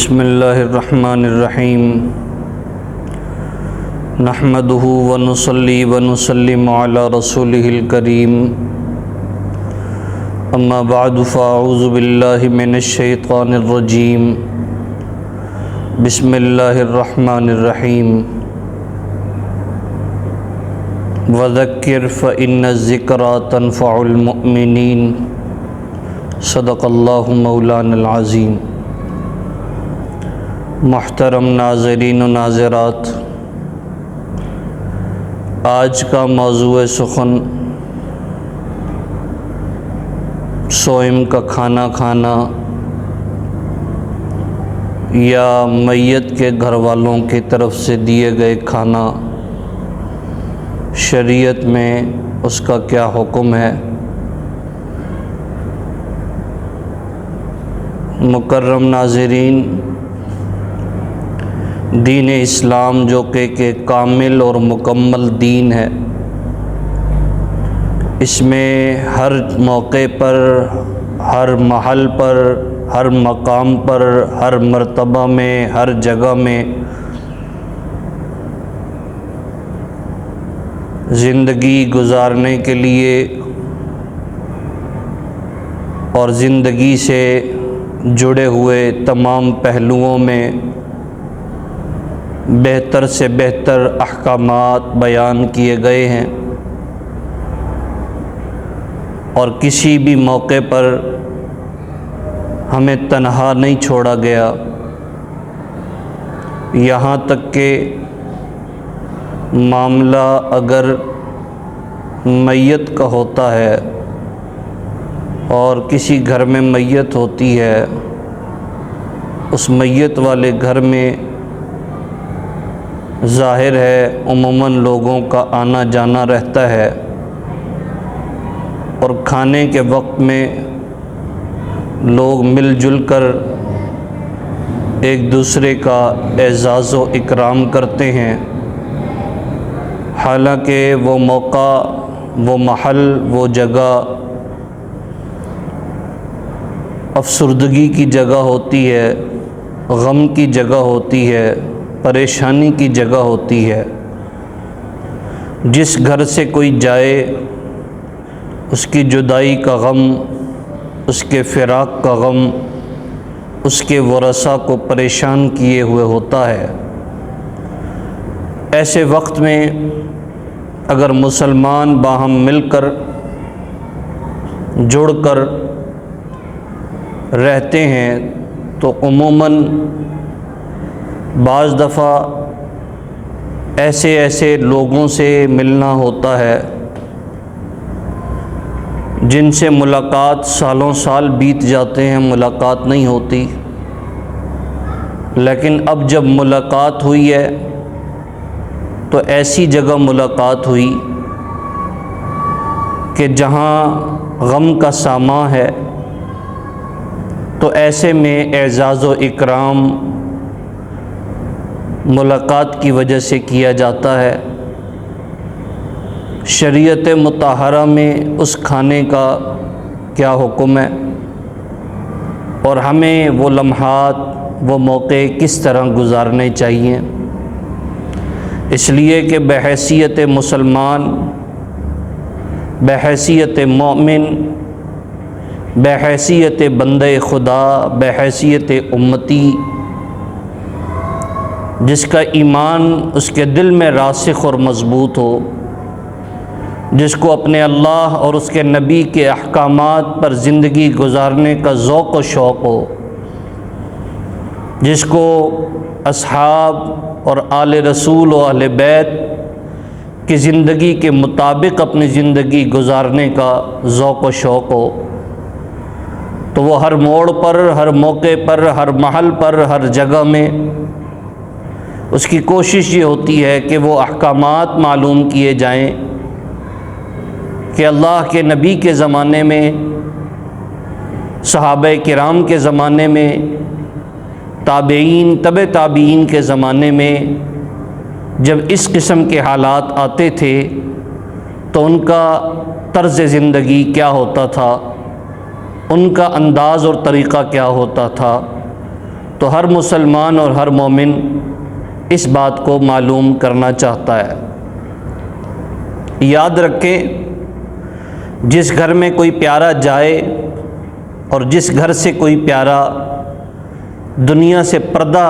بسم اللہ الرحمن الرحیم نحمدہ ونصلی ونسلم علی رسولہ الکریم اما بعد فاعوذ باللہ من الشیطان الرجیم بسم اللہ الرحمن الرحیم وذکر فإن الذکرى تنفع المؤمنین صدق اللہ مولانا العظیم۔ محترم ناظرین و ناظرات، آج کا موضوع سخن صوم کا کھانا کھانا یا میت کے گھر والوں کی طرف سے دیے گئے کھانا، شریعت میں اس کا کیا حکم ہے۔ مکرم ناظرین، دین اسلام جو کہ کامل اور مکمل دین ہے، اس میں ہر موقع پر، ہر محل پر، ہر مقام پر، ہر مرتبہ میں، ہر جگہ میں زندگی گزارنے کے لیے اور زندگی سے جڑے ہوئے تمام پہلوؤں میں بہتر سے بہتر احکامات بیان کیے گئے ہیں، اور کسی بھی موقع پر ہمیں تنہا نہیں چھوڑا گیا، یہاں تک کہ معاملہ اگر میت کا ہوتا ہے اور کسی گھر میں میت ہوتی ہے، اس میت والے گھر میں ظاہر ہے عموماً لوگوں کا آنا جانا رہتا ہے، اور کھانے کے وقت میں لوگ مل جل کر ایک دوسرے کا اعزاز و اکرام کرتے ہیں، حالانکہ وہ موقع، وہ محل، وہ جگہ افسردگی کی جگہ ہوتی ہے، غم کی جگہ ہوتی ہے، پریشانی کی جگہ ہوتی ہے۔ جس گھر سے کوئی جائے، اس کی جدائی کا غم، اس کے فراق کا غم اس کے ورثاء کو پریشان کیے ہوئے ہوتا ہے۔ ایسے وقت میں اگر مسلمان باہم مل کر، جڑ کر رہتے ہیں تو عموماً بعض دفعہ ایسے لوگوں سے ملنا ہوتا ہے جن سے ملاقات سالوں سال بیت جاتے ہیں، ملاقات نہیں ہوتی، لیکن اب جب ملاقات ہوئی ہے تو ایسی جگہ ملاقات ہوئی کہ جہاں غم کا ساماں ہے، تو ایسے میں اعزاز و اکرام ملاقات کی وجہ سے کیا جاتا ہے۔ شریعت مطہرہ میں اس کھانے کا کیا حکم ہے، اور ہمیں وہ لمحات، وہ موقع کس طرح گزارنے چاہیے۔ اس لیے کہ بحیثیت مسلمان، بحیثیت مومن، بحیثیت بندہ خدا، بحیثیت امتی، جس کا ایمان اس کے دل میں راسخ اور مضبوط ہو، جس کو اپنے اللہ اور اس کے نبی کے احکامات پر زندگی گزارنے کا ذوق و شوق ہو، جس کو اصحاب اور آل رسول و اہل بیت کی زندگی کے مطابق اپنی زندگی گزارنے کا ذوق و شوق ہو، تو وہ ہر موڑ پر، ہر موقع پر، ہر محل پر، ہر جگہ میں اس کی کوشش یہ ہوتی ہے کہ وہ احکامات معلوم کیے جائیں کہ اللہ کے نبی کے زمانے میں، صحابہ کرام کے زمانے میں، تابعین، تبع تابعین کے زمانے میں جب اس قسم کے حالات آتے تھے تو ان کا طرز زندگی کیا ہوتا تھا، ان کا انداز اور طریقہ کیا ہوتا تھا، تو ہر مسلمان اور ہر مومن اس بات کو معلوم کرنا چاہتا ہے۔ یاد رکھیں، جس گھر میں کوئی پیارا جائے اور جس گھر سے کوئی پیارا دنیا سے پردہ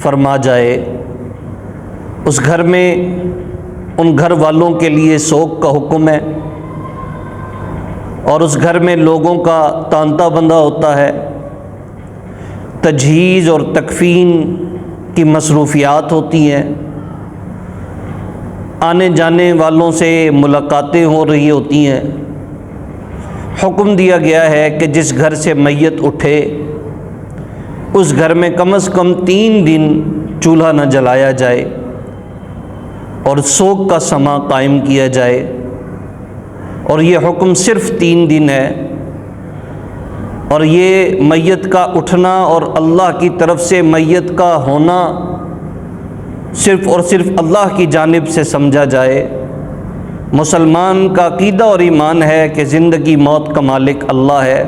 فرما جائے، اس گھر میں ان گھر والوں کے لیے سوگ کا حکم ہے، اور اس گھر میں لوگوں کا تانتا بندھا ہوتا ہے، تجہیز اور تکفین کی مصروفیات ہوتی ہیں، آنے جانے والوں سے ملاقاتیں ہو رہی ہوتی ہیں۔ حکم دیا گیا ہے کہ جس گھر سے میت اٹھے اس گھر میں کم از کم 3 دن چولہا نہ جلایا جائے اور سوگ کا سما قائم کیا جائے، اور یہ حکم صرف 3 دن ہے، اور یہ میت کا اٹھنا اور اللہ کی طرف سے میت کا ہونا صرف اور صرف اللہ کی جانب سے سمجھا جائے۔ مسلمان کا عقیدہ اور ایمان ہے کہ زندگی موت کا مالک اللہ ہے،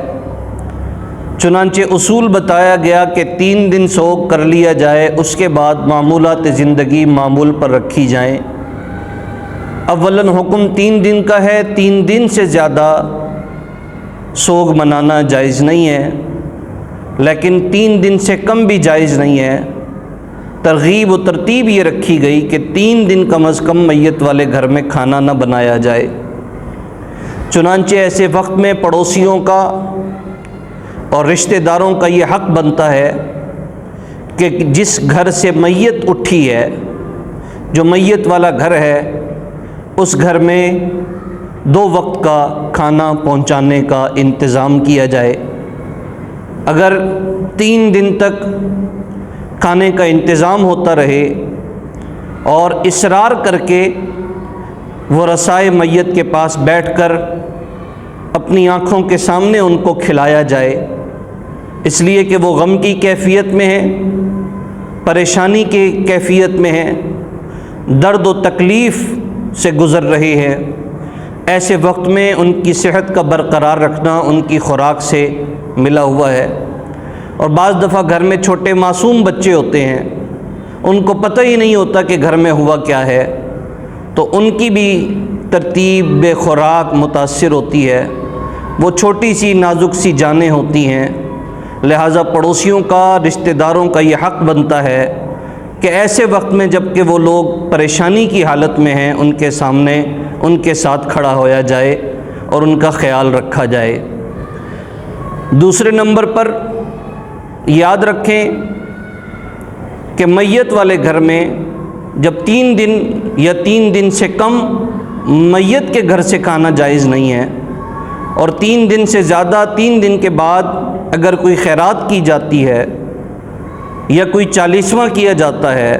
چنانچہ اصول بتایا گیا کہ 3 دن سوگ کر لیا جائے، اس کے بعد معمولات زندگی معمول پر رکھی جائیں۔ اولاً حکم 3 دن کا ہے، 3 دن سے زیادہ سوگ منانا جائز نہیں ہے، لیکن 3 دن سے کم بھی جائز نہیں ہے۔ ترغیب و ترتیب یہ رکھی گئی کہ 3 دن کم از کم میت والے گھر میں کھانا نہ بنایا جائے۔ چنانچہ ایسے وقت میں پڑوسیوں کا اور رشتہ داروں کا یہ حق بنتا ہے کہ جس گھر سے میت اٹھی ہے، جو میت والا گھر ہے، اس گھر میں 2 وقت کا کھانا پہنچانے کا انتظام کیا جائے۔ اگر 3 دن تک کھانے کا انتظام ہوتا رہے اور اصرار کر کے وہ رسائے میت کے پاس بیٹھ کر اپنی آنکھوں کے سامنے ان کو کھلایا جائے، اس لیے کہ وہ غم کی کیفیت میں ہیں، پریشانی کی کیفیت میں ہیں، درد و تکلیف سے گزر رہے ہیں، ایسے وقت میں ان کی صحت کا برقرار رکھنا ان کی خوراک سے ملا ہوا ہے۔ اور بعض دفعہ گھر میں چھوٹے معصوم بچے ہوتے ہیں، ان کو پتہ ہی نہیں ہوتا کہ گھر میں ہوا کیا ہے، تو ان کی بھی ترتیب بے خوراک متاثر ہوتی ہے، وہ چھوٹی سی نازک سی جانیں ہوتی ہیں، لہٰذا پڑوسیوں کا، رشتہ داروں کا یہ حق بنتا ہے کہ ایسے وقت میں جب کہ وہ لوگ پریشانی کی حالت میں ہیں، ان کے سامنے ان کے ساتھ کھڑا ہویا جائے اور ان کا خیال رکھا جائے۔ دوسرے نمبر پر یاد رکھیں کہ میت والے گھر میں جب 3 دن یا 3 دن سے کم میت کے گھر سے کھانا جائز نہیں ہے، اور 3 دن سے زیادہ 3 دن کے بعد اگر کوئی خیرات کی جاتی ہے یا کوئی 40واں کیا جاتا ہے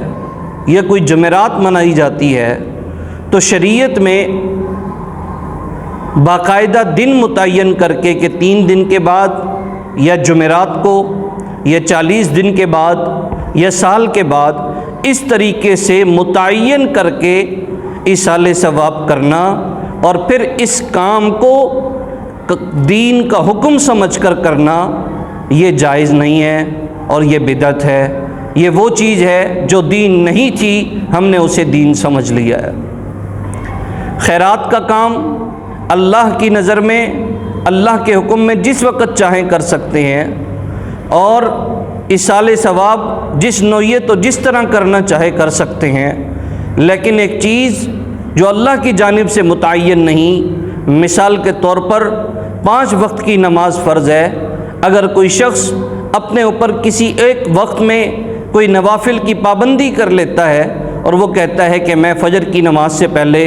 یا کوئی جمعرات منائی جاتی ہے، تو شریعت میں باقاعدہ دن متعین کر کے کہ 3 دن کے بعد یا جمعرات کو یا 40 دن کے بعد یا سال کے بعد، اس طریقے سے متعین کر کے ایصال ثواب کرنا، اور پھر اس کام کو دین کا حکم سمجھ کر کرنا، یہ جائز نہیں ہے اور یہ بدعت ہے۔ یہ وہ چیز ہے جو دین نہیں تھی، ہم نے اسے دین سمجھ لیا ہے۔ خیرات کا کام اللہ کی نظر میں، اللہ کے حکم میں جس وقت چاہیں کر سکتے ہیں، اور ایصال ثواب جس نوعیت اور جس طرح کرنا چاہے کر سکتے ہیں، لیکن ایک چیز جو اللہ کی جانب سے متعین نہیں، مثال کے طور پر 5 وقت کی نماز فرض ہے، اگر کوئی شخص اپنے اوپر کسی ایک وقت میں کوئی نوافل کی پابندی کر لیتا ہے اور وہ کہتا ہے کہ میں فجر کی نماز سے پہلے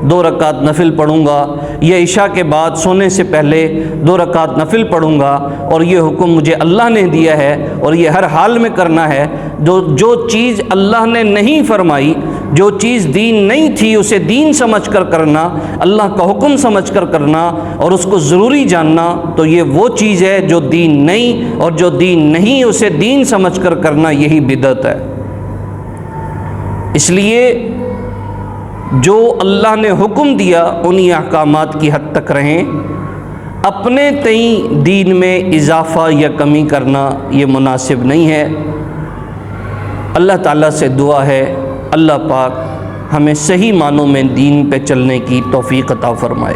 2 رکعت نفل پڑھوں گا، یا عشاء کے بعد سونے سے پہلے 2 رکعت نفل پڑھوں گا، اور یہ حکم مجھے اللہ نے دیا ہے اور یہ ہر حال میں کرنا ہے، جو چیز اللہ نے نہیں فرمائی، جو چیز دین نہیں تھی، اسے دین سمجھ کر کرنا، اللہ کا حکم سمجھ کر کرنا اور اس کو ضروری جاننا، تو یہ وہ چیز ہے جو دین نہیں، اور جو دین نہیں اسے دین سمجھ کر کرنا، یہی بدعت ہے۔ اس لیے جو اللہ نے حکم دیا انہی احکامات کی حد تک رہیں۔ اپنے تئیں دین میں اضافہ یا کمی کرنا یہ مناسب نہیں ہے۔ اللہ تعالیٰ سے دعا ہے اللہ پاک ہمیں صحیح معنوں میں دین پہ چلنے کی توفیق عطا فرمائے۔